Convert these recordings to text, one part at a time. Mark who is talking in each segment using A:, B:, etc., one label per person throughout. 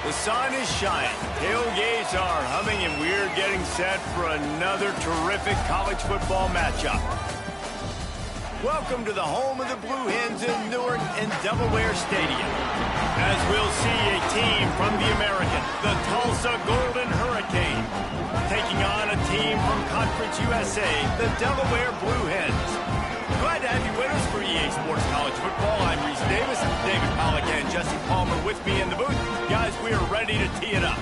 A: The sun is shining, tailgates are humming, and we're getting set for another terrific college football matchup. Welcome to the home of the Blue Hens in Newark and Delaware Stadium. As we'll see a team from the American, the Tulsa Golden Hurricane, taking on a team from Conference USA, the Delaware Blue Hens. Glad to have you with us for EA Sports College Football. I'm Reese Davis, David Pollack and Jesse Palmer with me in the booth. Guys, we are ready to tee it up.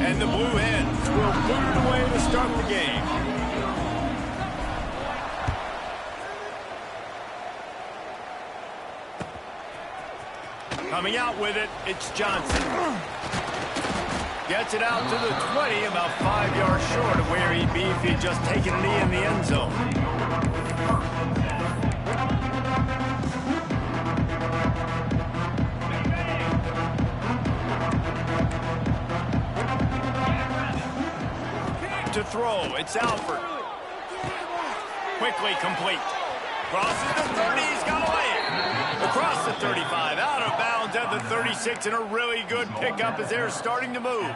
A: And the Blue Hens will put it away to start the game. Coming out with it, it's Johnson. Gets it out to the 20, about 5 yards short of where he'd be if he'd just taken a knee in the end zone. To throw, it's Alford. Quickly complete. Crosses the 30, he's got away. Across the 35, out of bounds at the 36, and a really good pickup as they're starting to move.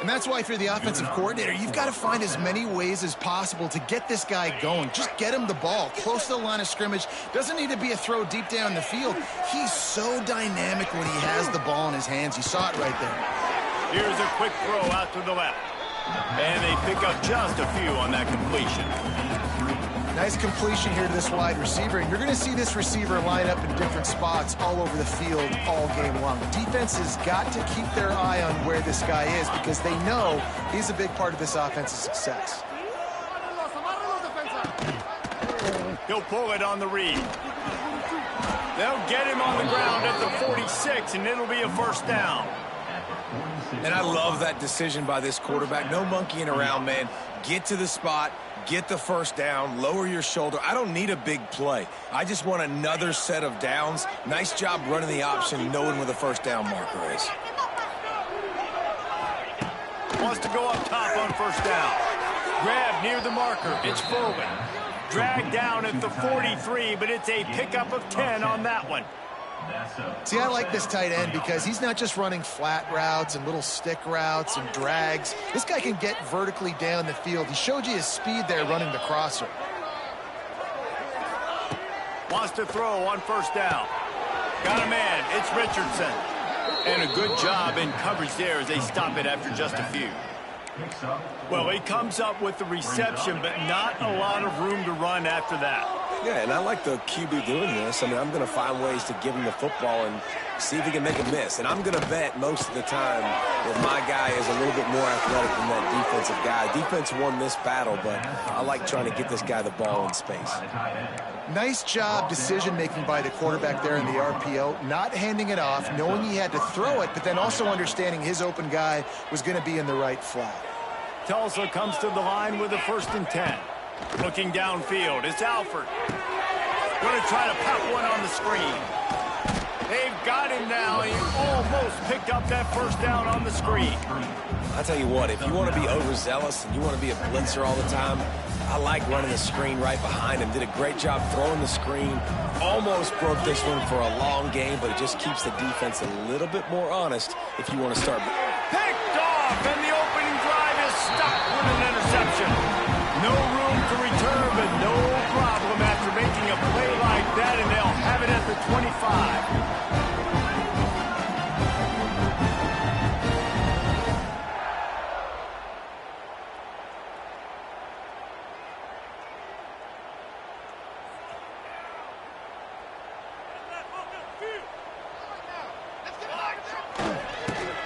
B: And that's why if you're the offensive coordinator, you've got to find as many ways as possible to get this guy going. Just get him the ball close to the line of scrimmage. Doesn't need to be a throw deep down the field. He's so dynamic when he has the ball in his hands. You saw it right there.
A: Here's a quick throw out to the left. And they pick up just a few on that completion.
B: Nice completion here to this wide receiver, and you're going to see this receiver line up in different spots all over the field all game long. Defense has got to keep their eye on where this guy is because they know he's a big part of this offense's success.
A: He'll pull it on the read. They'll get him on the ground at the 46, and it'll be a first down.
C: And I love that decision by this quarterback. No monkeying around, man. Get to the spot. Get the first down, lower your shoulder. I don't need a big play. I just want another set of downs. Nice job running the option, knowing where the first down marker is.
A: Wants to go up top on first down. Grab near the marker. It's Fulton. Dragged down at the 43, but it's a pickup of 10 on that one.
B: See, I like this tight end because he's not just running flat routes and little stick routes and drags. This guy can get vertically down the field. He showed you his speed there running the crosser.
A: Wants to throw on first down. Got a man. It's Richardson. And a good job in coverage there as they stop it after just a few. Well, he comes up with the reception, but not a lot of room to run after that.
C: Yeah, and I like the QB doing this. I mean, I'm going to find ways to give him the football and see if he can make a miss. And I'm going to bet most of the time that my guy is a little bit more athletic than that defensive guy. Defense won this battle, but I like trying to get this guy the ball in space.
B: Nice job decision-making by the quarterback there in the RPO, not handing it off, knowing he had to throw it, but then also understanding his open guy was going to be in the right flat.
A: Tulsa comes to the line with a 1st and 10. Looking downfield, it's Alford. Going to try to pop one on the screen. They've got him now. He almost picked up that first down on the screen.
C: I'll tell you what, if you want to be overzealous and you want to be a blitzer all the time, I like running the screen right behind him. Did a great job throwing the screen. Almost broke this one for a long game, but it just keeps the defense a little bit more honest if you want to start.
A: Picked off, and the opening drive is stuck with an interception. No room to return, but no problem after making a play like that, and they'll have it at the 25.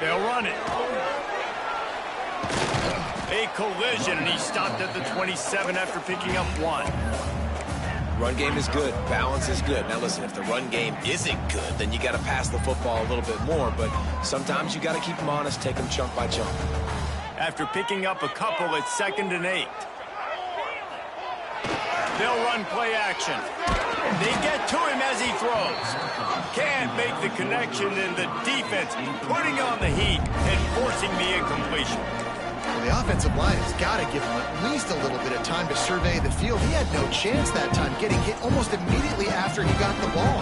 A: They'll run it. A collision, and he stopped at the 27 after picking up 1.
C: Run game is good. Balance is good. Now, listen, if the run game isn't good, then you got to pass the football a little bit more. But sometimes you got to keep them honest, take them chunk by chunk.
A: After picking up a couple, it's 2nd and 8. They'll run play action. They get to him as he throws. Can't make the connection, and the defense putting on the heat and forcing the incompletion.
B: the offensive line has got to give him at least a little bit of time to survey the field. He had no chance that time, getting hit almost immediately after he got the ball.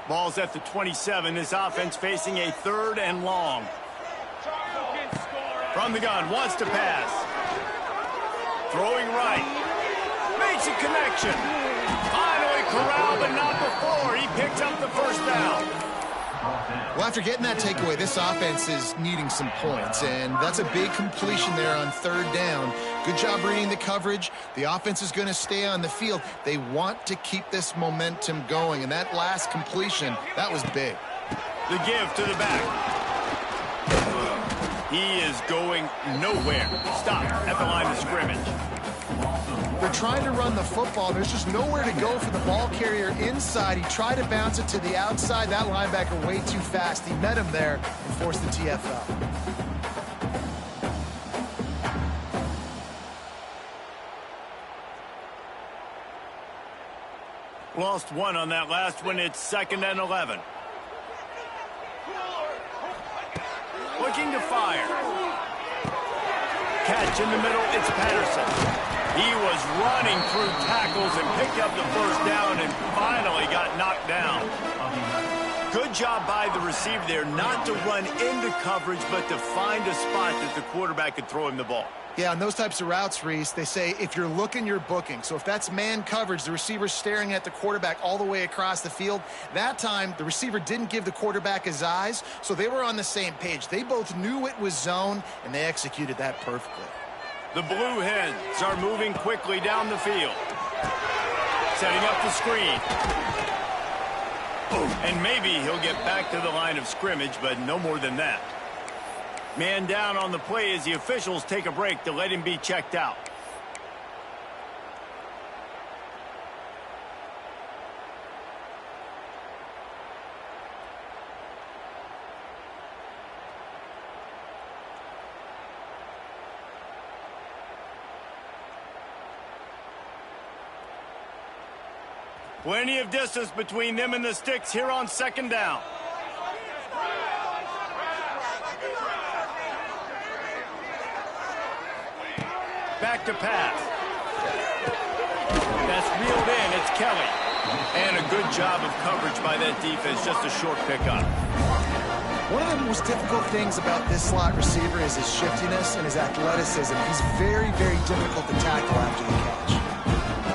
A: Ball's at the 27. This offense facing a 3rd and long. From the gun, wants to pass. Throwing right. Makes a connection. Finally corralled, but not before. He picks up the first down.
B: Well, after getting that takeaway, this offense is needing some points, and that's a big completion there on 3rd down. Good job reading the coverage. The offense is going to stay on the field. They want to keep this momentum going, and that last completion, that was big.
A: The give to the back. He is going nowhere. Stop at the line of scrimmage.
B: They're trying to run the football. There's just nowhere to go for the ball carrier inside. He tried to bounce it to the outside. That linebacker way too fast. He met him there and forced the TFL.
A: Lost one on that last one. It's 2nd and 11. Looking to fire. Catch in the middle. It's Patterson. He was running through tackles and picked up the first down and finally got knocked down. Good job by the receiver there not to run into coverage, but to find a spot that the quarterback could throw him the ball.
B: Yeah, on those types of routes, Reese, they say if you're looking, you're booking. So if that's man coverage, the receiver's staring at the quarterback all the way across the field. That time, the receiver didn't give the quarterback his eyes, so they were on the same page. They both knew it was zone, and they executed that perfectly.
A: The Blue Hens are moving quickly down the field. Setting up the screen. And maybe he'll get back to the line of scrimmage, but no more than that. Man down on the play as the officials take a break to let him be checked out. Plenty of distance between them and the sticks here on 2nd down. Back to pass. That's reeled in. It's Kelly. And a good job of coverage by that defense. Just a short pickup.
B: One of the most difficult things about this slot receiver is his shiftiness and his athleticism. He's very, very difficult to tackle after the catch.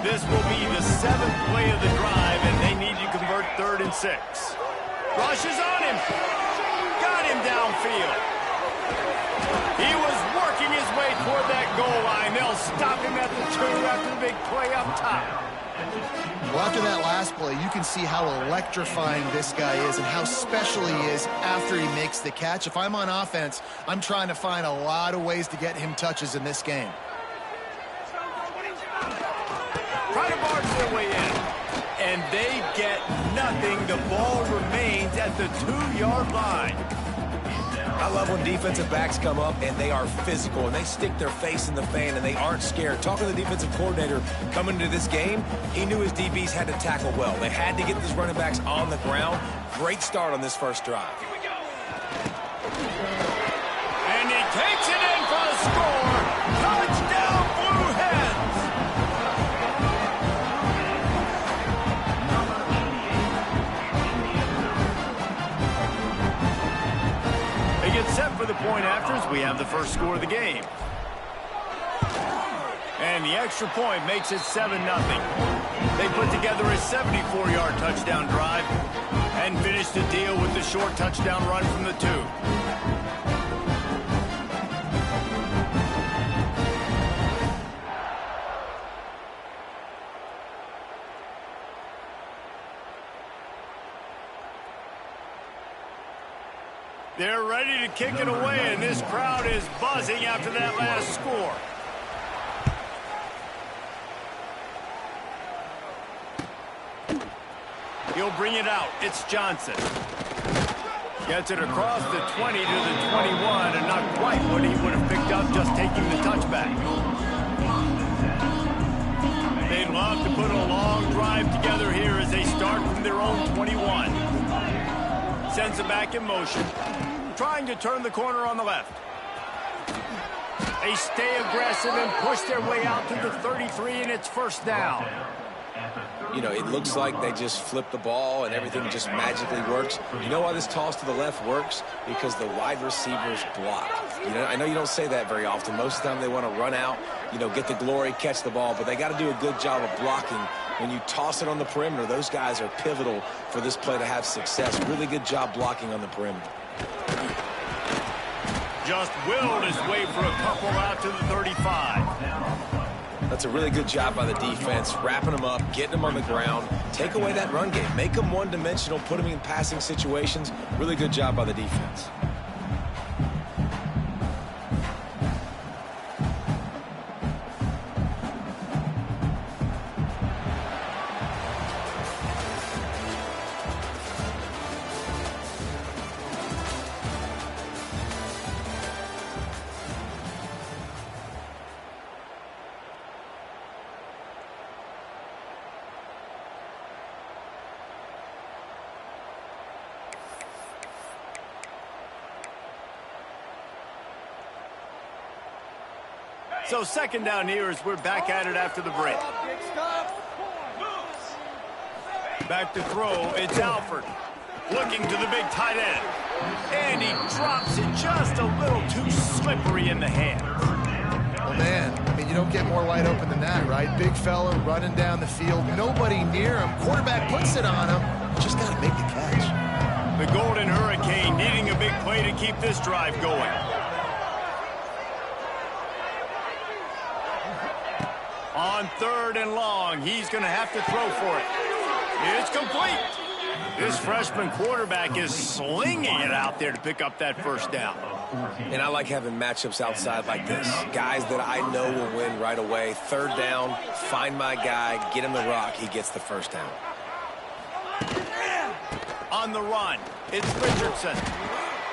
A: This will be the 7th play of the drive, and they need to convert 3rd and 6. Rush is on him. Got him downfield. He was working his way toward that goal line. They'll stop him at the 2 after the big play up top.
B: Well, after that last play, you can see how electrifying this guy is and how special he is after he makes the catch. If I'm on offense, I'm trying to find a lot of ways to get him touches in this game.
A: Try to barge their way in. And they get nothing. The ball remains at the 2-yard line.
C: I love when defensive backs come up and they are physical and they stick their face in the fan and they aren't scared. Talking to the defensive coordinator coming into this game, he knew his DBs had to tackle well. They had to get these running backs on the ground. Great start on this first drive.
A: And he takes it in for the score. Touchdown, Blue Hens. They get set for the point afters. We have the first score of the game. And the extra point makes it 7-0. They put together a 74-yard touchdown drive and finish the deal with the short touchdown run from the 2. They're ready to kick it away, and this crowd is buzzing after that last score. He'll bring it out. It's Johnson. Gets it across the 20 to the 21, and not quite what he would have picked up just taking the touchback. They'd love to put a long drive together here as they start from their own 21. Sends it back in motion. trying to turn the corner on the left. They stay aggressive and push their way out to the 33, and it's first down.
C: You know, it looks like they just flip the ball and everything just magically works. You know why this toss to the left works? Because the wide receivers block. You know, I know you don't say that very often. Most of the time they want to run out, you know, get the glory, catch the ball, but they got to do a good job of blocking. When you toss it on the perimeter, those guys are pivotal for this play to have success. Really good job blocking on the perimeter.
A: Just willed his way for a couple out to the 35.
C: That's a really good job by the defense, wrapping them up, getting them on the ground. Take away that run game. Make them one-dimensional, put them in passing situations. Really good job by the defense.
A: So second down here as we're back at it after the break. Back to throw, it's Alford. Looking to the big tight end. And he drops it just a little too slippery in the hands.
B: Well, man, I mean, you don't get more wide open than that, right? Big fella running down the field, nobody near him. Quarterback puts it on him. Just got to make the catch.
A: The Golden Hurricane needing a big play to keep this drive going. On third and long, he's going to have to throw for it. It's complete. This freshman quarterback is slinging it out there to pick up that first down.
C: And I like having matchups outside like this. Guys that I know will win right away. Third down, find my guy, get him the rock, he gets the first down.
A: On the run, it's Richardson.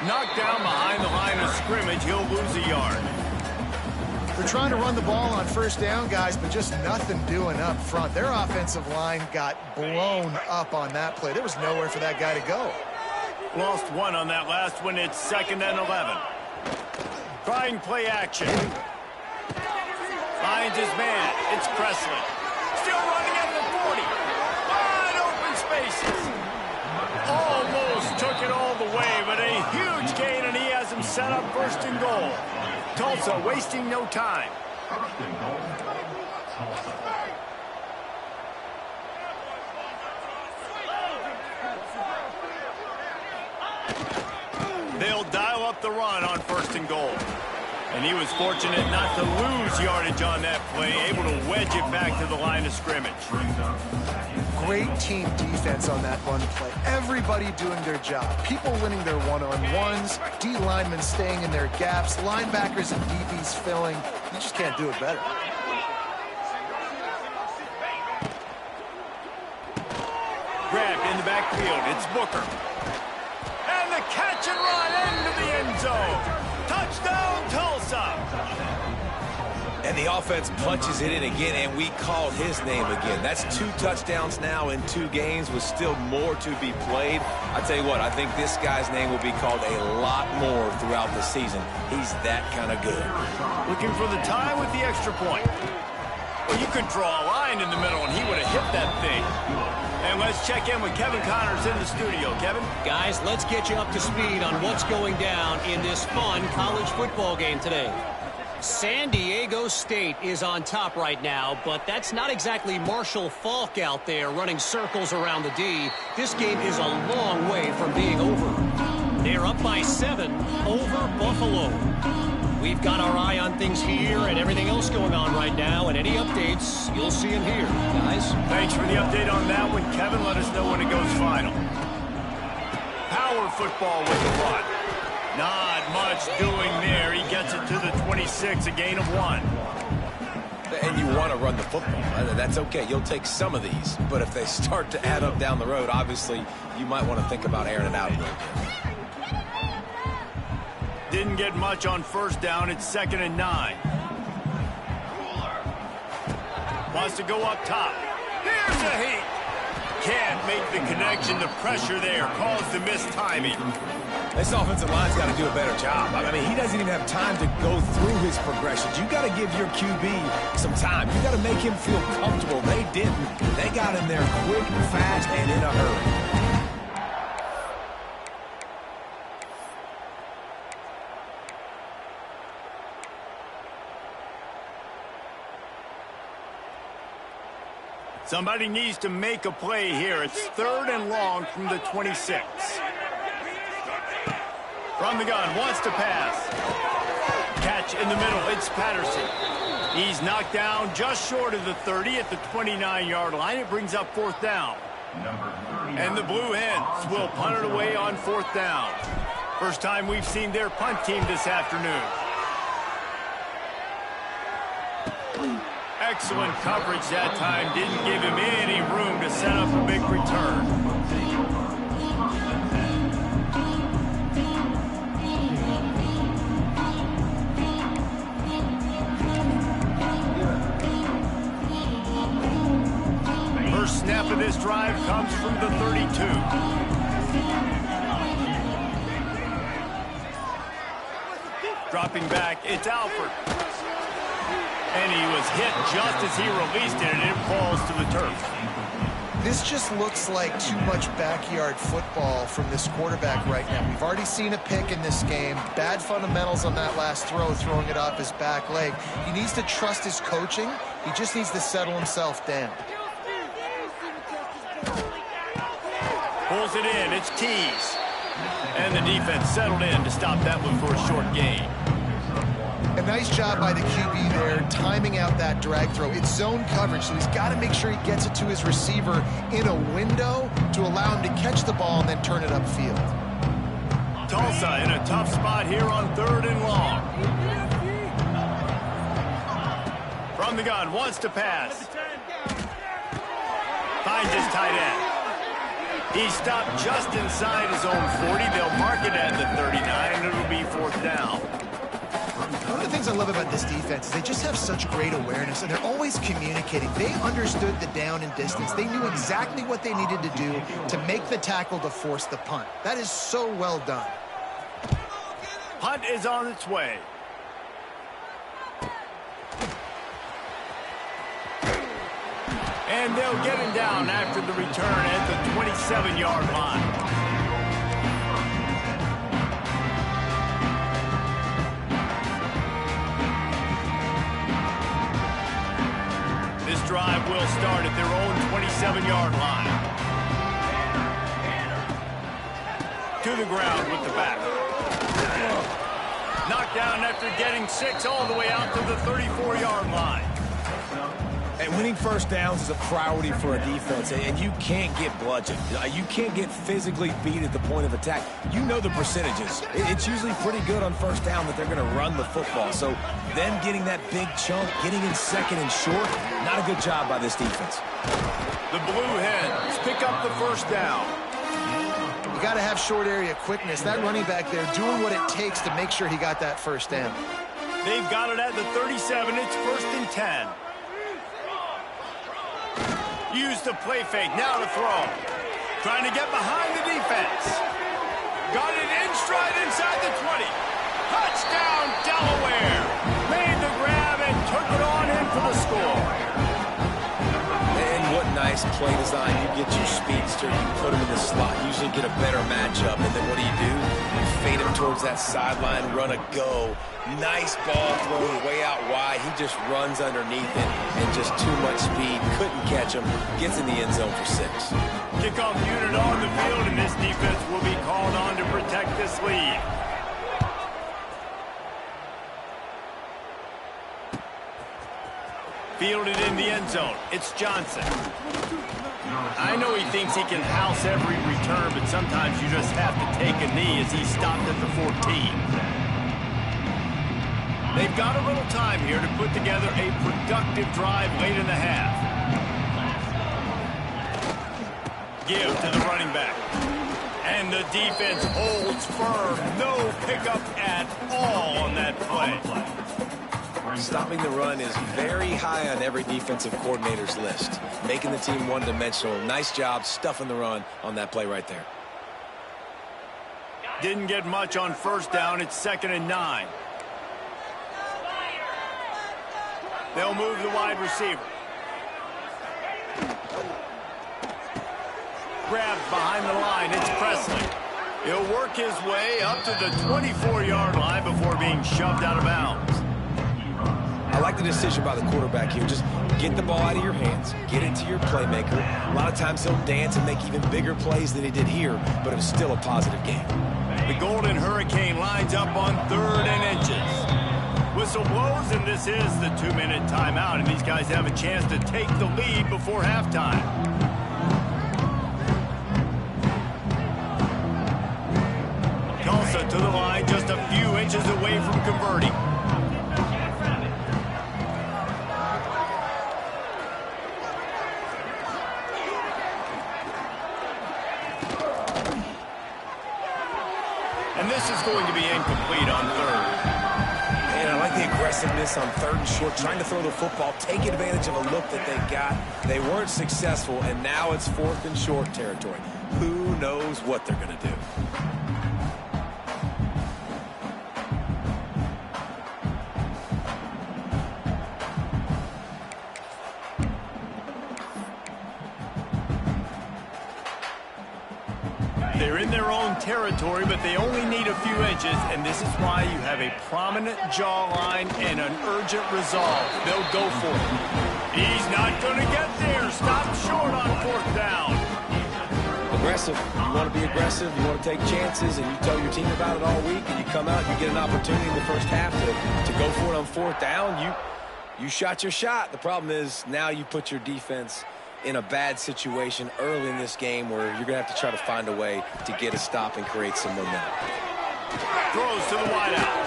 A: Knocked down behind the line of scrimmage, he'll lose a yard.
B: They're trying to run the ball on first down, guys, but just nothing doing up front. Their offensive line got blown up on that play. There was nowhere for that guy to go.
A: Lost one on that last one. It's second and 11. Trying play action. Finds his man. It's Presley. Still running at the 40. Wide open spaces. Almost took it all the way, but a huge gain, and he has him set up first and goal. Tulsa wasting no time. They'll dial up the run on first and goal. And he was fortunate not to lose yardage on that play, able to wedge it back to the line of scrimmage.
B: Great team defense on that run play. Everybody doing their job. People winning their one-on-ones, D linemen staying in their gaps, linebackers and DBs filling. You just can't do it better.
A: Grabbed in the backfield. It's Booker. And the catch and run into the end zone. Touchdown, Tulsa.
C: And the offense punches it in again, and we called his name again. That's 2 touchdowns now in 2 games with still more to be played. I tell you what, I think this guy's name will be called a lot more throughout the season. He's that kind of good.
A: Looking for the tie with the extra point. Well, you could draw a line in the middle, and he would have hit that thing. And let's check in with Kevin Connors in the studio. Kevin?
D: Guys, let's get you up to speed on what's going down in this fun college football game today. San Diego State is on top right now, but that's not exactly Marshall Faulk out there running circles around the D. This game is a long way from being over. They're up by 7 over Buffalo. We've got our eye on things here and everything else going on right now, and any updates, you'll see them here, guys.
A: Thanks for the update on that one, Kevin. Let us know when it goes final. Power football with the run. Not much doing there. He gets it to the 26, a gain of 1.
C: And you want to run the football. That's okay. You'll take some of these. But if they start to add up down the road, obviously, you might want to think about airing it out a little bit.
A: Didn't get much on first down. It's second and 9. Wants to go up top. Here's a heat. Can't make the connection. The pressure there caused the missed timing.
C: This offensive line's got to do a better job. I mean, he doesn't even have time to go through his progressions. You got to give your QB some time. You got to make him feel comfortable. They didn't. They got in there quick, fast, and in a hurry.
A: Somebody needs to make a play here. It's 3rd and long from the 26. From the gun, wants to pass. Catch in the middle, it's Patterson. He's knocked down just short of the 30 at the 29-yard line. It brings up 4th down. And the Blue Hens will punt it away on 4th down. First time we've seen their punt team this afternoon. Excellent coverage that time. Didn't give him any room to set up a big return. First snap of this drive comes from the 32. Dropping back, it's Alford. And he was hit just as he released it, and it falls to the turf.
B: This just looks like too much backyard football from this quarterback right now. We've already seen a pick in this game. Bad fundamentals on that last throw, throwing it off his back leg. He needs to trust his coaching. He just needs to settle himself down.
A: Pulls it in, it's Tees. And the defense settled in to stop that one for a short gain.
B: A nice job by the QB there, timing out that drag throw. It's zone coverage, so he's got to make sure he gets it to his receiver in a window to allow him to catch the ball and then turn it upfield.
A: Tulsa in a tough spot here on 3rd and long. From the gun, wants to pass. Finds his tight end. He stopped just inside his own 40. They'll mark it at the 39, and it'll be 4th down.
B: One of the things I love about this defense is they just have such great awareness, and they're always communicating. They understood the down and distance. They knew exactly what they needed to do to make the tackle to force the punt. That is so well done.
A: Punt is on its way. And they'll get him down after the return at the 27-yard line. This drive will start at their own 27-yard line. To the ground with the back. Knocked down after getting 6 all the way out to the 34-yard line.
C: And winning first downs is a priority for a defense, and you can't get bludgeoned. You can't get physically beat at the point of attack. You know the percentages. It's usually pretty good on first down that they're going to run the football. So them getting that big chunk, getting in second and short, not a good job by this defense.
A: The Blue Hens pick up the first down.
B: You got to have short area quickness. That running back there doing what it takes to make sure he got that first down.
A: They've got it at the 37. It's 1st and 10. Use the play fake, now to throw. Trying to get behind the defense. Got it in stride inside the 20. Touchdown, Delaware. Made the grab and took it on in for the score.
C: And what nice play design. You get your speedster, you put him in the slot, usually get a better matchup, and then what do? You fade him towards that sideline, run a go. Nice ball thrown way out wide. He just runs underneath it and just too much speed. Couldn't catch him. Gets in the end zone for 6.
A: Kickoff unit on the field, and this defense will be called on to protect this lead. Fielded in the end zone. It's Johnson. I know he thinks he can house every return, but sometimes you just have to take a knee as he stopped at the 14. They've got a little time here to put together a productive drive late in the half. Give to the running back. And the defense holds firm. No pickup at all on that play.
C: Stopping the run is very high on every defensive coordinator's list. Making the team one-dimensional. Nice job stuffing the run on that play right there.
A: Didn't get much on first down. It's 2nd and 9. They'll move the wide receiver. Grabbed behind the line. It's Presley. He'll work his way up to the 24-yard line before being shoved out of bounds.
C: I like the decision by the quarterback here. Just get the ball out of your hands, get it to your playmaker. A lot of times he'll dance and make even bigger plays than he did here, but it was still a positive game.
A: The Golden Hurricane lines up on 3rd and inches. Whistle blows, and this is the 2-minute timeout, and these guys have a chance to take the lead before halftime. Tulsa to the line, just a few inches away from converting. And this is going to be incomplete on 3rd.
C: And I like the aggressiveness on 3rd and short, trying to throw the football, take advantage of a look that they got. They weren't successful, and now it's 4th and short territory. Who knows what they're going to do?
A: They're in their own territory, but they only need a few inches, and this is why you have a prominent jawline and an urgent resolve. They'll go for it. He's not going to get there. Stop short on 4th down.
C: Aggressive. You want to be aggressive. You want to take chances, and you tell your team about it all week, and you come out and you get an opportunity in the first half to go for it on 4th down. You shot your shot. The problem is now you put your defense in a bad situation early in this game where you're going to have to try to find a way to get a stop and create some momentum.
A: Throws to the wideout.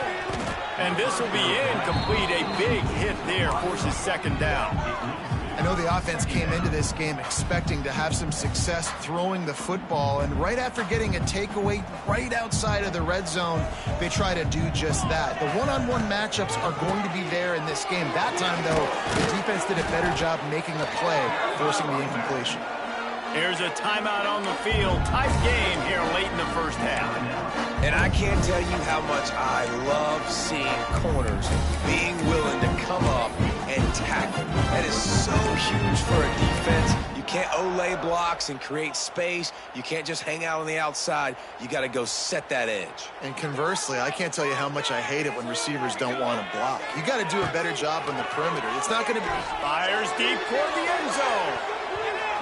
A: And this will be incomplete. A big hit there forces 2nd down.
B: I know the offense came into this game expecting to have some success throwing the football, and right after getting a takeaway right outside of the red zone, they try to do just that. The one-on-one matchups are going to be there in this game. That time, though, the defense did a better job making a play, forcing the incompletion.
A: Here's a timeout on the field. Tight game here late in the first half.
C: And I can't tell you how much I love seeing corners being willing to come up and tackle. That is so huge for a defense. You can't olay blocks and create space. You can't just hang out on the outside. You got to go set that edge.
B: And conversely, I can't tell you how much I hate it when receivers don't want to block. You got to do a better job on the perimeter. It's not going to be...
A: Fires deep toward the end zone.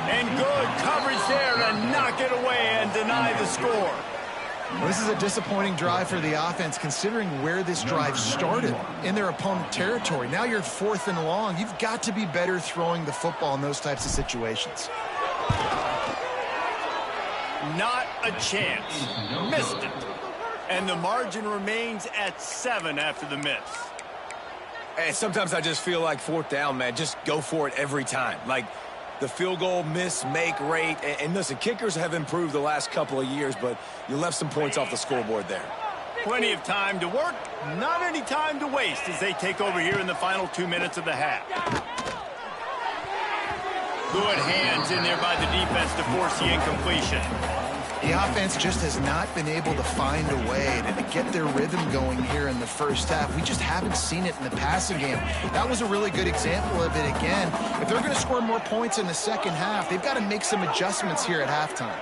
A: And good coverage there to knock it away and deny the score.
B: Well, this is a disappointing drive for the offense, considering where this drive started, in their opponent territory. Now you're 4th and long. You've got to be better throwing the football in those types of situations.
A: Not a chance. Missed it. And the margin remains at 7 after the miss.
C: And sometimes I just feel like 4th down, man, just go for it every time. Like, the field goal miss-make rate. And listen, kickers have improved the last couple of years, but you left some points off the scoreboard there.
A: Plenty of time to work, not any time to waste as they take over here in the final 2 minutes of the half. Good hands in there by the defense to force the incompletion.
B: The offense just has not been able to find a way to get their rhythm going here in the first half. We just haven't seen it in the passing game. That was a really good example of it again. If they're going to score more points in the second half, they've got to make some adjustments here at halftime.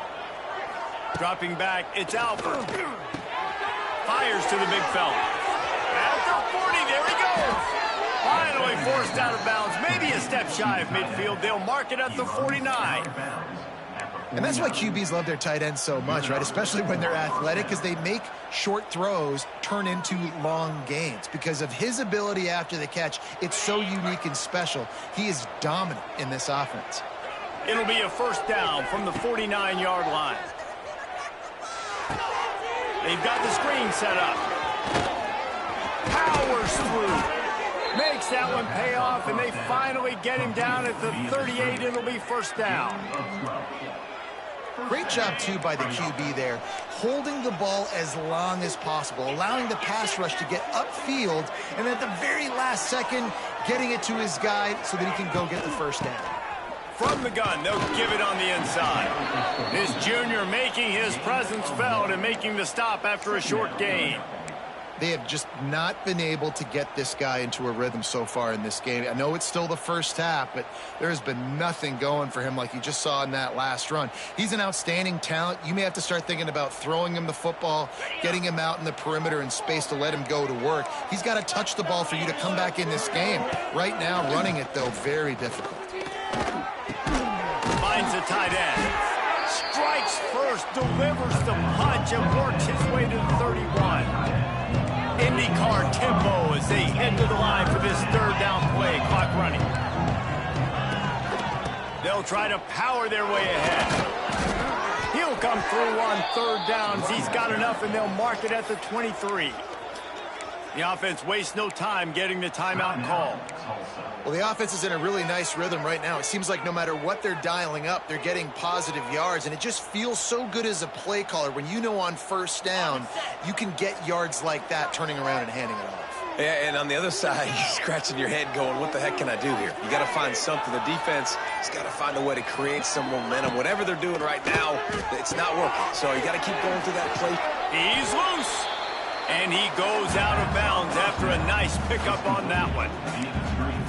A: Dropping back, it's Alford. Fires to the big fella. At the 40, there he goes. Finally forced out of bounds, maybe a step shy of midfield. They'll mark it at the 49.
B: And that's why QBs love their tight ends so much, right? Especially when they're athletic, because they make short throws turn into long gains. Because of his ability after the catch, it's so unique and special. He is dominant in this offense.
A: It'll be a 1st down from the 49-yard line. They've got the screen set up. Powers through. Makes that one pay off, and they finally get him down at the 38. It'll be 1st down.
B: Great job, too, by the QB there, holding the ball as long as possible, allowing the pass rush to get upfield, and at the very last second, getting it to his guy so that he can go get the 1st down.
A: From the gun, they'll give it on the inside. This junior making his presence felt and making the stop after a short gain.
B: They have just not been able to get this guy into a rhythm so far in this game. I know it's still the first half, but there has been nothing going for him like you just saw in that last run. He's an outstanding talent. You may have to start thinking about throwing him the football, getting him out in the perimeter in space to let him go to work. He's got to touch the ball for you to come back in this game. Right now, running it, though, very difficult.
A: Finds a tight end. Strikes first, delivers the punch, and works his way to the 31. IndyCar tempo as they head to the line for this third down play. Clock running. They'll try to power their way ahead. He'll come through on third downs. He's got enough, and they'll mark it at the 23. The offense wastes no time getting the timeout call.
B: Well, the offense is in a really nice rhythm right now. It seems like no matter what they're dialing up, they're getting positive yards, and it just feels so good as a play caller when you know on first down you can get yards like that turning around and handing it off.
C: Yeah, and on the other side, you're scratching your head going, what the heck can I do here? You got to find something. The defense has got to find a way to create some momentum. Whatever they're doing right now, it's not working. So you got to keep going through that play.
A: He's loose. And he goes out of bounds after a nice pickup on that one.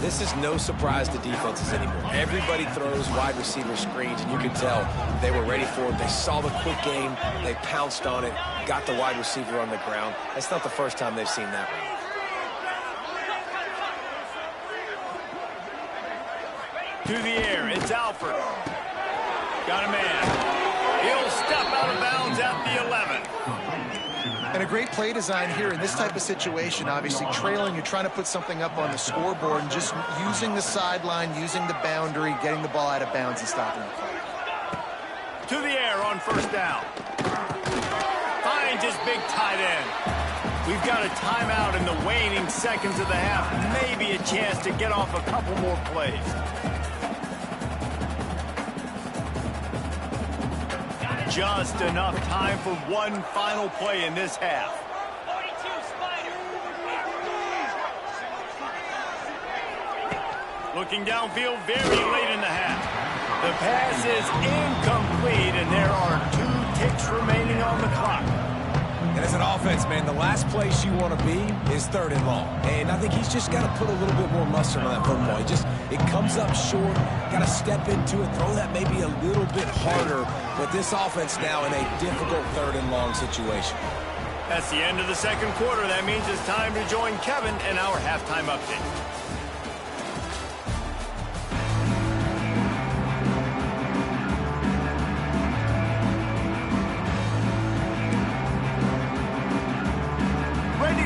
C: This is no surprise to defenses anymore. Everybody throws wide receiver screens, and you can tell they were ready for it. They saw the quick game. They pounced on it, got the wide receiver on the ground. That's not the first time they've seen that run.
A: To the air, it's Alford. Got a man. He'll step out of bounds at the 11.
B: And a great play design here in this type of situation. Obviously trailing, you're trying to put something up on the scoreboard and just using the sideline, using the boundary, getting the ball out of bounds and stopping the clock.
A: To the air on first down. Finds his big tight end. We've got a timeout in the waning seconds of the half. Maybe a chance to get off a couple more plays. Just enough time for one final play in this half. Looking downfield very late in the half. The pass is incomplete, and there are 2 ticks remaining on the clock.
C: And as an offense, man, the last place you want to be is third and long. And I think he's just got to put a little bit more mustard on that football. It comes up short, got to step into it, throw that maybe a little bit harder. But this offense now in a difficult third and long situation.
A: That's the end of the second quarter. That means it's time to join Kevin in our halftime update.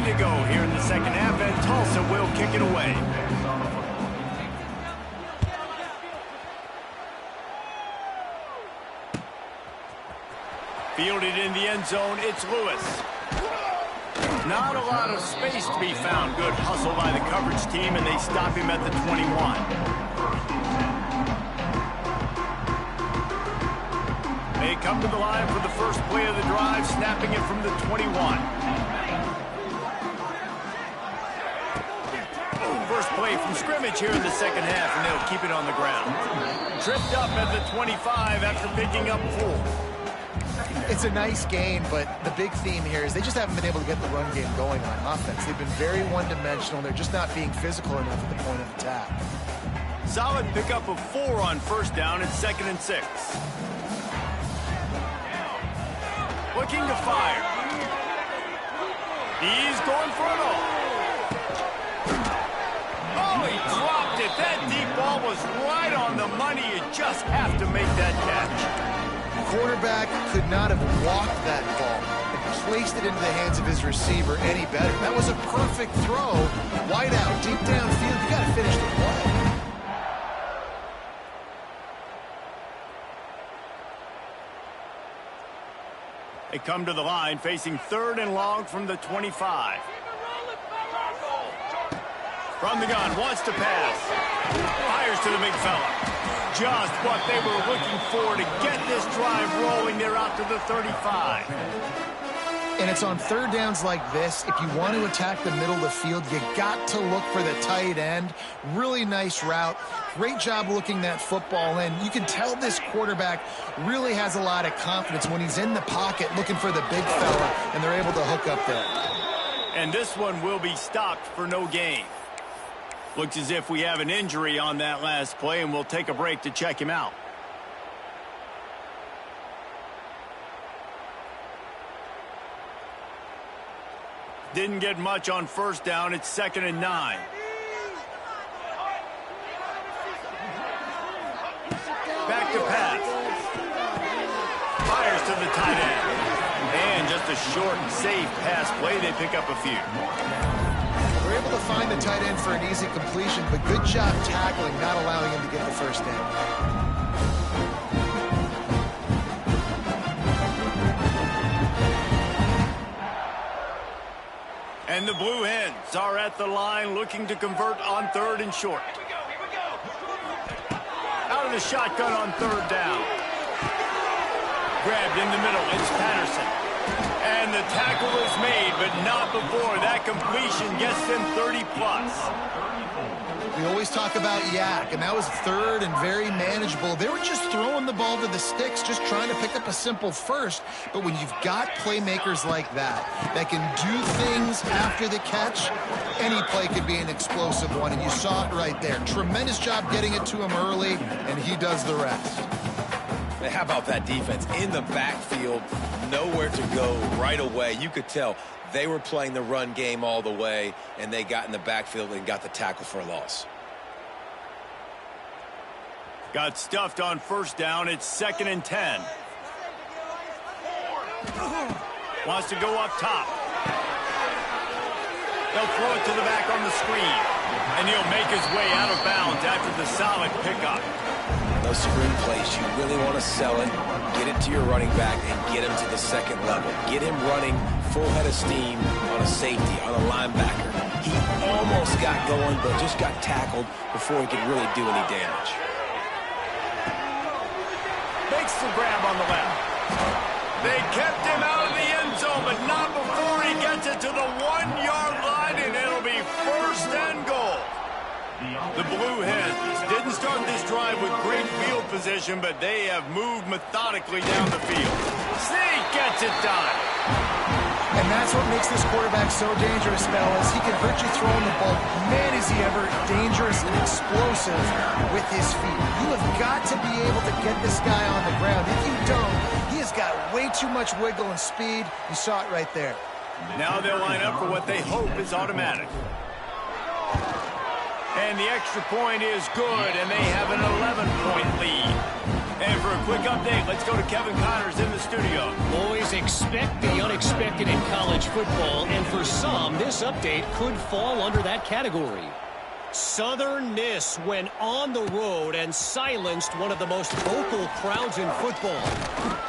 A: To go here in the second half, and Tulsa will kick it away. Fielded in the end zone, it's Lewis. Not a lot of space to be found. Good hustle by the coverage team, and they stop him at the 21. They come to the line for the first play of the drive, snapping it from the 21. First play from scrimmage here in the second half, and they'll keep it on the ground. Tripped up at the 25 after picking up 4.
B: It's a nice game, but the big theme here is they just haven't been able to get the run game going on offense. They've been very one-dimensional. They're just not being physical enough at the point of attack.
A: Solid pickup of 4 on first down and 2nd and 6. Looking to fire. He's going for it all. Oh, he dropped it. That deep ball was right on the money. You just have to make that catch.
B: Quarterback could not have walked that ball and placed it into the hands of his receiver any better. That was a perfect throw. Wide out, deep downfield. You got to finish the play.
A: They come to the line facing 3rd and long from the 25. From the gun, wants to pass. Fires to the big fella. Just what they were looking for to get this drive rolling. They're out to the 35.
B: And it's on third downs like this. If you want to attack the middle of the field, you got to look for the tight end. Really nice route. Great job looking that football in. You can tell this quarterback really has a lot of confidence when he's in the pocket looking for the big fella, and they're able to hook up there.
A: And this one will be stopped for no gain. Looks as if we have an injury on that last play, and we'll take a break to check him out. Didn't get much on first down. It's 2nd and 9. Back to pass. Fires to the tight end. And just a short and safe pass play. They pick up a few.
B: We're able to find the tight end for an easy completion, but good job tackling, not allowing him to get the first down.
A: And the Blue Hens are at the line looking to convert on 3rd and short. Out of the shotgun on 3rd down. Grabbed in the middle. It's Patterson. And the tackle is made, but not before that completion gets them 30-plus.
B: We always talk about yak, and that was 3rd and very manageable. They were just throwing the ball to the sticks, just trying to pick up a simple first. But when you've got playmakers like that can do things after the catch, any play could be an explosive one, and you saw it right there. Tremendous job getting it to him early, and he does the rest.
C: How about that defense in the backfield, nowhere to go right away. You could tell they were playing the run game all the way, and they got in the backfield and got the tackle for a loss.
A: Got stuffed on first down. It's 2nd and 10. Wants to go up top. They'll throw it to the back on the screen. And he'll make his way out of bounds after the solid pickup.
C: Those screen plays, you really want to sell it, get it to your running back, and get him to the 2nd level. Get him running full head of steam on a safety, on a linebacker. He almost got going, but just got tackled before he could really do any damage.
A: Makes the grab on the left. They kept him out of the end zone, but not before he gets it to the 1-yard line, and it'll be 1st and goal. The Blue Hens didn't start this drive with great field position, but they have moved methodically down the field. Sneak gets it done.
B: And that's what makes this quarterback so dangerous, fellas. He can hurt you throwing the ball. Man, is he ever dangerous and explosive with his feet. You have got to be able to get this guy on the ground. If you don't, he has got way too much wiggle and speed. You saw it right there.
A: Now they'll line up for what they hope is automatic. And the extra point is good, and they have an 11-point lead. And for a quick update, let's go to Kevin Connors in the studio.
D: Always expect the unexpected in college football, and for some, this update could fall under that category. Southern Miss went on the road and silenced one of the most vocal crowds in football.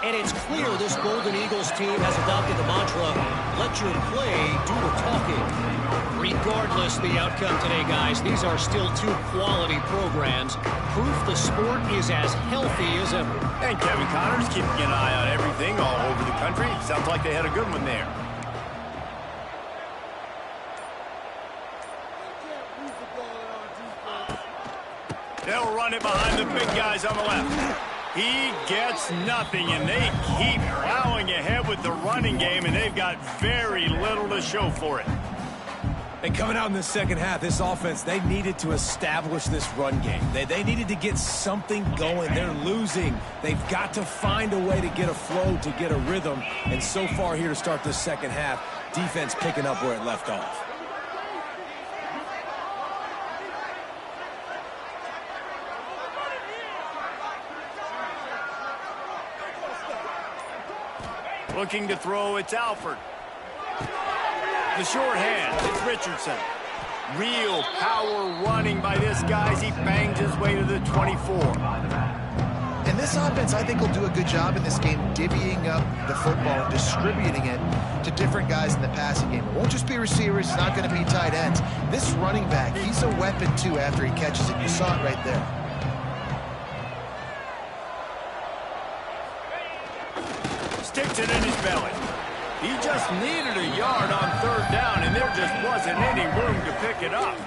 D: And it's clear this Golden Eagles team has adopted the mantra, let your play do the talking. Regardless the outcome today, guys, these are still 2 quality programs. Proof the sport is as healthy as ever.
A: And Kevin Connors keeping an eye on everything all over the country. Sounds like they had a good one there. They'll run it behind the big guys on the left. He gets nothing, and they keep plowing ahead with the running game, and they've got very little to show for it.
C: And coming out in the second half, this offense, they needed to establish this run game. They needed to get something going. They're losing. They've got to find a way to get a flow, to get a rhythm. And so far here to start this second half, defense picking up where it left off.
A: Looking to throw, it's Alford. The short hand, it's Richardson. Real power running by this guy as he bangs his way to the 24.
B: And this offense, I think, will do a good job in this game divvying up the football and distributing it to different guys in the passing game. It won't just be receivers. It's not going to be tight ends. This running back, he's a weapon, too, after he catches it. You saw it right there.
A: Sticks it in his belly. He just needed a yard on third down, and there just wasn't any room to pick it up.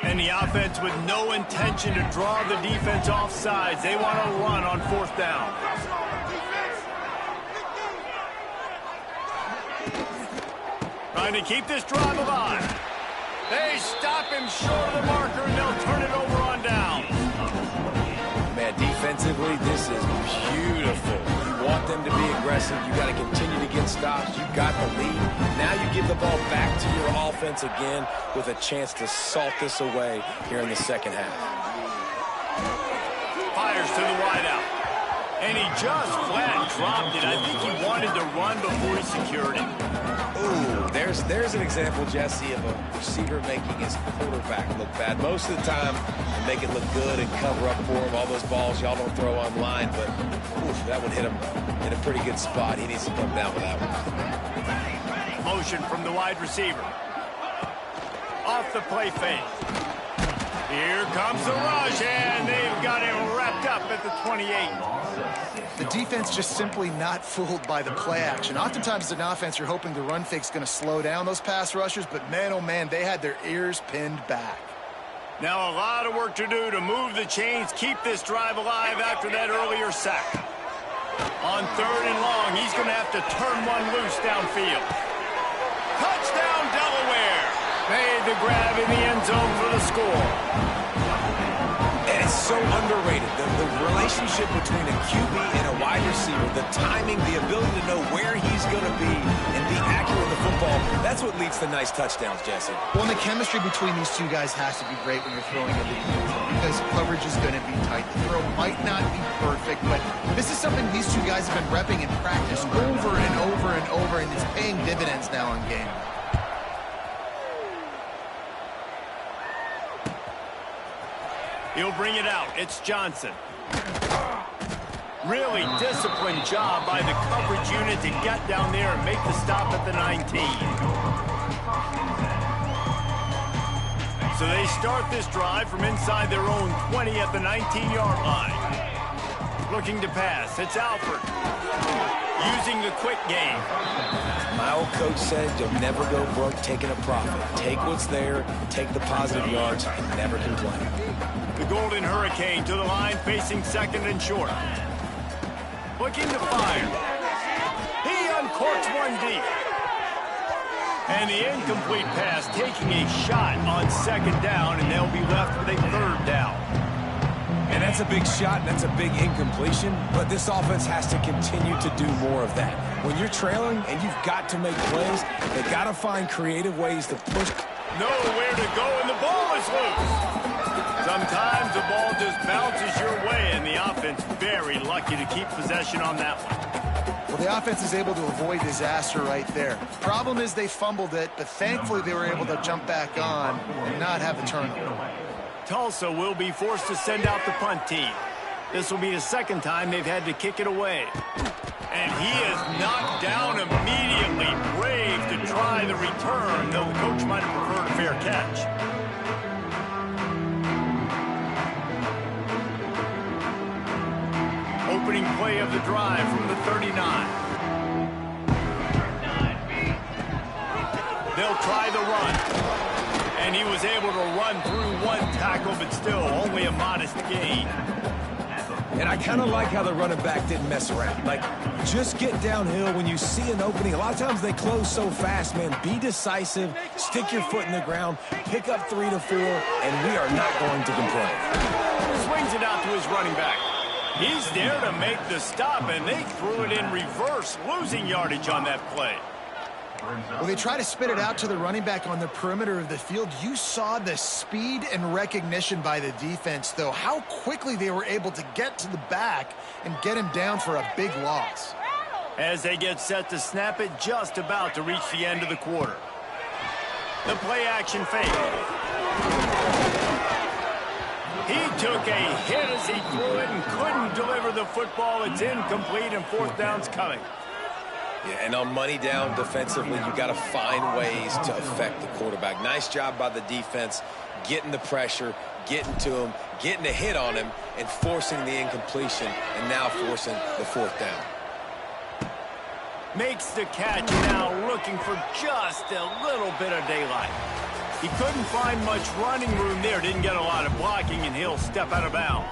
A: And the offense with no intention to draw the defense off sides. They want to run on fourth down. Trying to keep this drive alive. They stop him short of the marker, and they'll turn it over on down.
C: Man, defensively, this is beautiful. You want them to be aggressive. You got to continue to get stops. You got the lead. Now you give the ball back to your offense again with a chance to salt this away here in the second half.
A: Fires to the wideout. And he just flat dropped it. I think he wanted to run before he secured it.
C: Ooh, there's an example, Jesse, of a receiver making his quarterback look bad. Most of the time, they make it look good and cover up for him. All those balls y'all don't throw online, but oof, that would hit him in a pretty good spot. He needs to come down with that one.
A: Motion from the wide receiver. Off the play fake. Here comes the rush, and they've got him wrapped up at the 28.
B: The defense just simply not fooled by the play action. Oftentimes as an offense, you're hoping the run fake's going to slow down those pass rushers, but man, oh man, they had their ears pinned back.
A: Now a lot of work to do to move the chains, keep this drive alive after that earlier sack. On third and long, he's going to have to turn one loose downfield. Touchdown, Delaware! Made the grab in the end zone for the score.
C: And it's so underrated. The relationship between a QB and a wide receiver, the timing, the ability to know where he's going to be and be accurate with the football, that's what leads to nice touchdowns, Jesse.
B: Well, and the chemistry between these two guys has to be great when you're throwing into the end zone because coverage is going to be tight. The throw might not be perfect, but this is something these two guys have been repping in practice over and over and over, and it's paying dividends now in game.
A: He'll bring it out. It's Johnson. Really disciplined job by the coverage unit to get down there and make the stop at the 19. So they start this drive from inside their own 20 at the 19-yard line. Looking to pass. It's Alford. Using the quick game.
C: My old coach said you'll never go broke taking a profit. Take what's there, take the positive yards, and never complain.
A: The Golden Hurricane to the line, facing second and short. Looking to fire. He uncorks one deep. And the incomplete pass taking a shot on second down, and they'll be left with a third down.
C: And that's a big shot, and that's a big incompletion, but this offense has to continue to do more of that. When you're trailing and you've got to make plays, they got to find creative ways to push.
A: Nowhere to go, and the ball is loose. Sometimes the ball just bounces your way, and the offense very lucky to keep possession on that one.
B: Well, the offense is able to avoid disaster right there. Problem is they fumbled it, but thankfully they were able to jump back on and not have the turnover.
A: Tulsa will be forced to send out the punt team. This will be the second time they've had to kick it away. And he is knocked down immediately. Brave to try the return, though the coach might have preferred a fair catch. Opening play of the drive from the 39. They'll try the run. And he was able to run through one tackle, but still only a modest gain.
C: And I kind of like how the running back didn't mess around. Like, just get downhill when you see an opening. A lot of times they close so fast, man. Be decisive, stick your foot in the ground, pick up 3 to 4, and we are not going to complain.
A: Swings it out to his running back. He's there to make the stop, and they threw it in reverse, losing yardage on that play.
B: Well, they try to spit it out to the running back on the perimeter of the field. You saw the speed and recognition by the defense, though. How quickly they were able to get to the back and get him down for a big loss.
A: As they get set to snap it, just about to reach the end of the quarter. The play-action fake. He took a hit as he threw it and couldn't deliver the football. It's incomplete, and fourth down's coming.
C: Yeah, and on money down defensively, you got to find ways to affect the quarterback. Nice job by the defense, getting the pressure, getting to him, getting a hit on him, and forcing the incompletion, and now forcing the fourth down.
A: Makes the catch now, looking for just a little bit of daylight. He couldn't find much running room there, didn't get a lot of blocking, and he'll step out of bounds.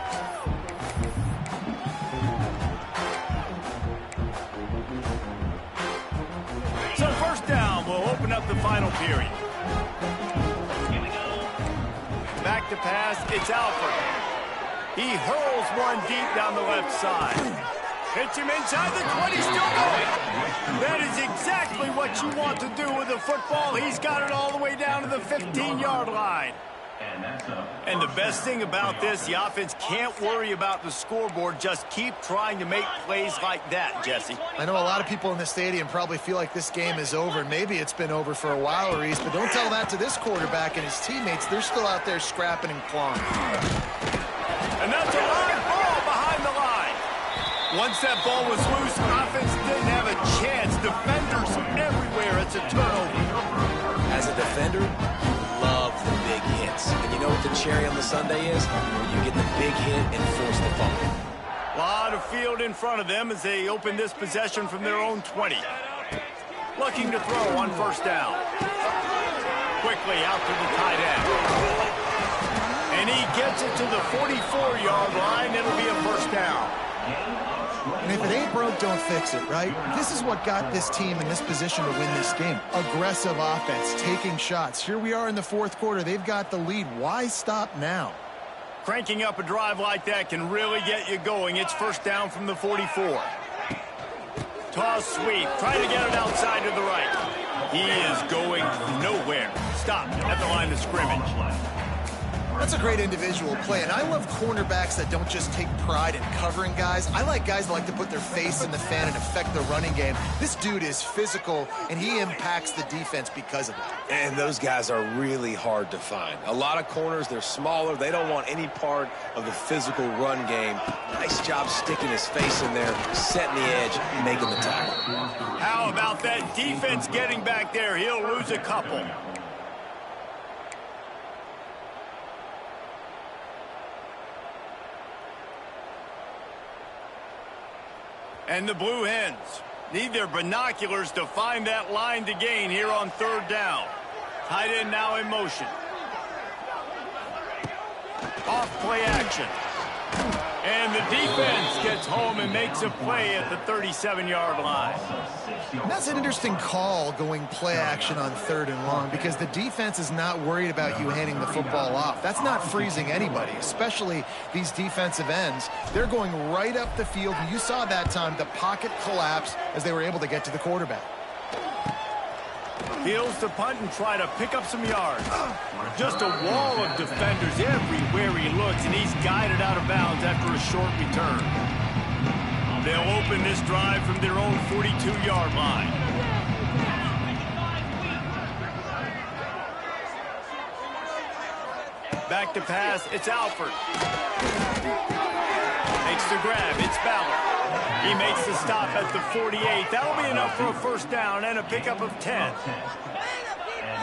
A: So first down will open up the final period. Back to pass, it's Alford. He hurls one deep down the left side. Hits him inside the 20, still going. That is exactly what you want to do with the football. He's got it all the way down to the 15-yard line. And the best thing about this, the offense can't worry about the scoreboard. Just keep trying to make plays like that, Jesse.
B: I know a lot of people in the stadium probably feel like this game is over. Maybe it's been over for a while, Reese, but don't tell that to this quarterback and his teammates. They're still out there scrapping and clawing.
A: And that's a live ball behind the line. Once that ball was loose, offense didn't have a chance. Defenders everywhere. It's a turnover.
C: As a defender, love the big hits. And you know what the cherry on the sundae is? When you get the big hit and force the fumble.
A: A lot of field in front of them as they open this possession from their own 20. Looking to throw on first down. Quickly out to the tight end. And he gets it to the 44-yard line. It'll be a first down.
B: And if it ain't broke, don't fix it, right? This is what got this team in this position to win this game. Aggressive offense, taking shots. Here we are in the fourth quarter. They've got the lead. Why stop now?
A: Cranking up a drive like that can really get you going. It's first down from the 44. Toss sweep. Trying to get it outside to the right. He is going nowhere. Stop at the line of scrimmage.
B: That's a great individual play, and I love cornerbacks that don't just take pride in covering guys. I like guys that like to put their face in the fan and affect the running game. This dude is physical, and he impacts the defense because of it.
C: And those guys are really hard to find. A lot of corners, they're smaller. They don't want any part of the physical run game. Nice job sticking his face in there, setting the edge, making the tackle.
A: How about that defense getting back there? He'll lose a couple. And the Blue Hens need their binoculars to find that line to gain here on third down. Tight end now in motion. Off play action. And the defense gets home and makes a play at the 37-yard line.
B: And that's an interesting call, going play action on third and long, because the defense is not worried about you handing the football off. That's not freezing anybody, especially these defensive ends. They're going right up the field. And you saw that time the pocket collapse as they were able to get to the quarterback.
A: Feels to punt and try to pick up some yards. Just a wall of defenders everywhere he looks, and he's guided out of bounds after a short return. They'll open this drive from their own 42-yard line. Back to pass, it's Alford. Makes the grab, it's Ballard. He makes the stop at the 48. That'll be enough for a first down and a pickup of 10.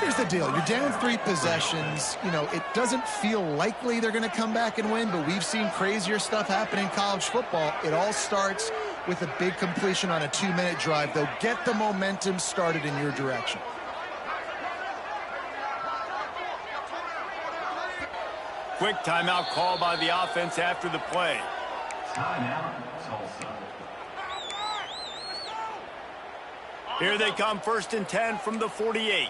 B: Here's the deal. You're down 3 possessions. You know, it doesn't feel likely they're going to come back and win, but we've seen crazier stuff happen in college football. It all starts with a big completion on a 2-minute drive. They'll get the momentum started in your direction.
A: Quick timeout call by the offense after the play.
E: Timeout, Tulsa.
A: Here they come, first and 10 from the 48.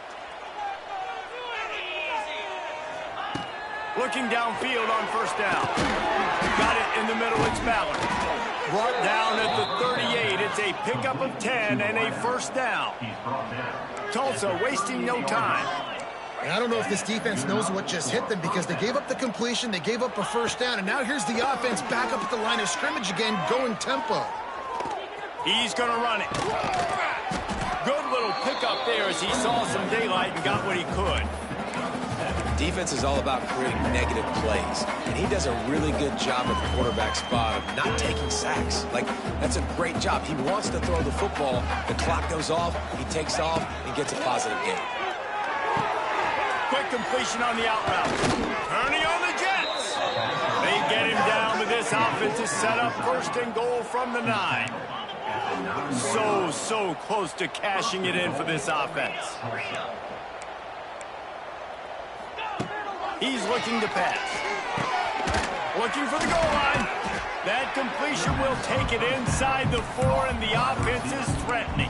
A: Looking downfield on first down. Got it in the middle, it's Ballard. Brought down at the 38. It's a pickup of 10 and a first down. Tulsa wasting no time.
B: And I don't know if this defense knows what just hit them, because they gave up the completion, they gave up a first down, and now here's the offense back up at the line of scrimmage again, going tempo.
A: He's going to run it. Good little pickup there as he saw some daylight and got what he could.
C: defense is all about creating negative plays, and he does a really good job at the quarterback spot of not taking sacks. Like, that's a great job. He wants to throw the football. The clock goes off, he takes off, and gets a positive gain.
A: Quick completion on the out route. Turning on the Jets. They get him down, but this offense is set up first and goal from the 9. So close to cashing it in for this offense. He's looking to pass. Looking for the goal line. That completion will take it inside the 4, and the offense is threatening.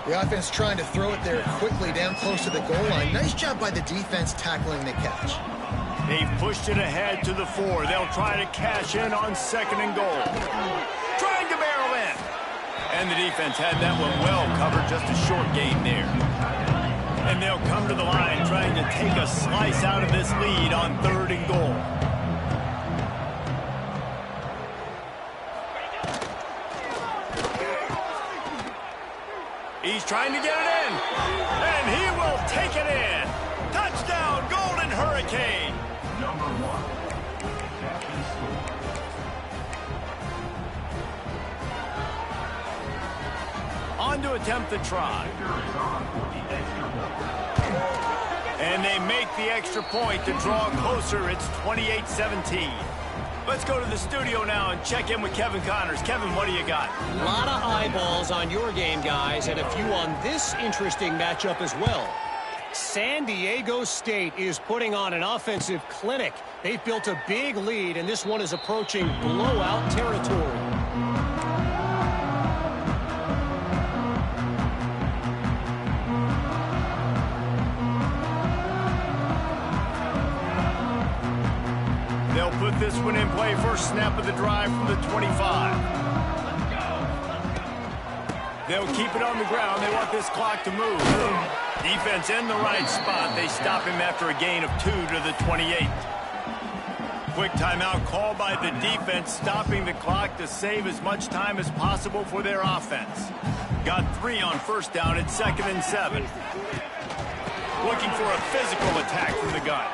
B: The offense trying to throw it there quickly down close to the goal line. Nice job by the defense tackling the catch.
A: They've pushed it ahead to the 4. They'll try to cash in on 2nd and goal. Trying to barrel in. And the defense had that one well covered, just a short gain there. And they'll come to the line trying to take a slice out of this lead on 3rd and goal. He's trying to get it in. And he will take it in. Touchdown, Golden Hurricane.
E: Number 1. Captain score.
A: On to attempt the try. And they make the extra point to draw closer. It's 28-17. Let's go to the studio now and check in with Kevin Connors. Kevin, what do you got?
D: A lot of eyeballs on your game, guys, and a few on this interesting matchup as well. San Diego State is putting on an offensive clinic. They've built a big lead, and this one is approaching blowout territory.
A: They'll put this one in play. First snap of the drive from the 25. They'll keep it on the ground. They want this clock to move. Defense in the right spot. They stop him after a gain of 2 to the 28. Quick timeout called by the defense, stopping the clock to save as much time as possible for their offense. Got 3 on first down at 2nd and 7. Looking for a physical attack from the gun.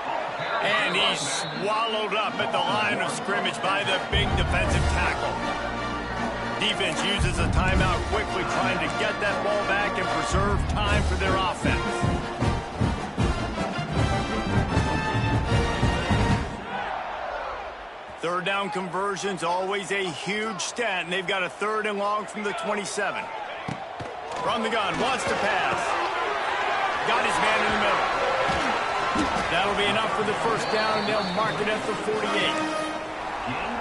A: And he's swallowed up at the line of scrimmage by the big defensive tackle. Defense uses a timeout quickly, trying to get that ball back and preserve time for their offense. Third down conversions, always a huge stat, and they've got a 3rd and long from the 27. From the gun, wants to pass. Got his man in the middle. That'll be enough for the first down, and they'll mark it at the 48.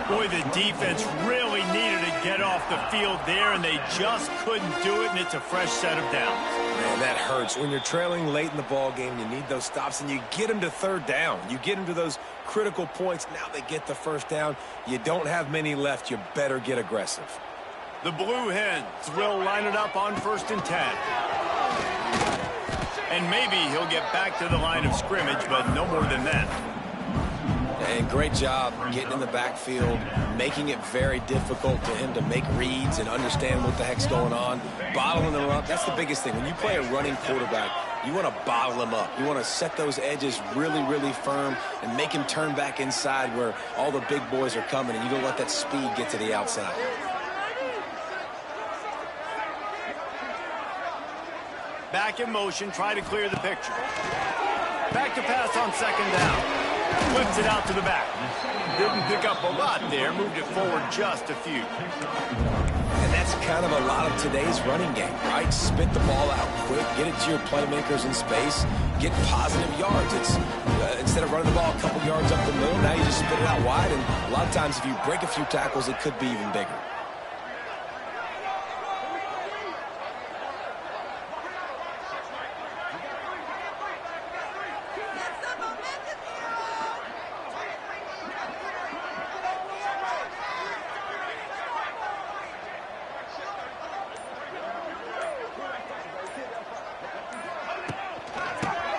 A: Boy, the defense really needed to get off the field there, and they just couldn't do it, and it's a fresh set of downs.
C: Man, that hurts. When you're trailing late in the ball game, you need those stops, and you get them to 3rd down. You get them to those critical points. Now they get the first down. You don't have many left. You better get aggressive.
A: The Blue Hens will line it up on 1st and 10. And maybe he'll get back to the line of scrimmage, but no more than that.
C: And great job getting in the backfield, making it very difficult to him to make reads and understand what the heck's going on. Bottling them up, that's the biggest thing. When you play a running quarterback, you want to bottle him up. You want to set those edges really, really firm and make him turn back inside where all the big boys are coming, and you don't let that speed get to the outside.
A: Back in motion, try to clear the picture. Back to pass on 2nd down. Flips it out to the back. Didn't pick up a lot there, moved it forward just a few.
C: And that's kind of a lot of today's running game, right? Spit the ball out quick, get it to your playmakers in space, get positive yards. It's instead of running the ball a couple yards up the middle, now you just spit it out wide, and a lot of times if you break a few tackles, it could be even bigger.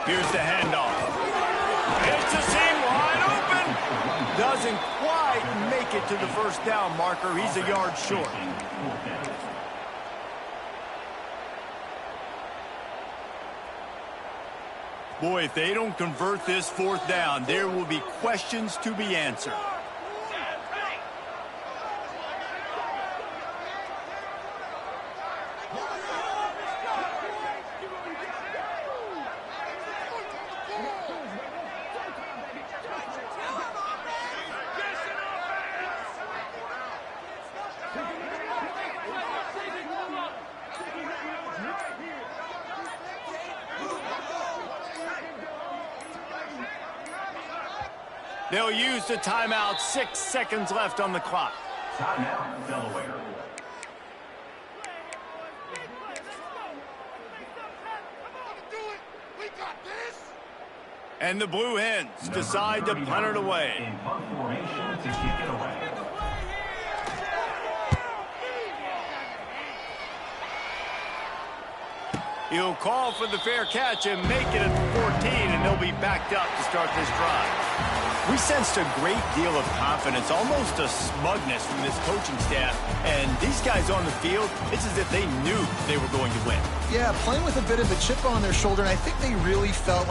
A: Here's the handoff. It's a seam wide open. Doesn't quite make it to the first down marker. He's a yard short. Boy, if they don't convert this fourth down, there will be questions to be answered. They'll use the timeout. 6 seconds left on the clock.
E: Timeout, Delaware.
A: And the Blue Hens decide to punt it away.
E: In punt formation to kick it away.
A: He'll call for the fair catch and make it at 14, and they'll be backed up to start this drive. We sensed a great deal of confidence, almost a smugness from this coaching staff. And these guys on the field, it's as if they knew they were going to win.
B: Yeah, playing with a bit of a chip on their shoulder, and I think they really felt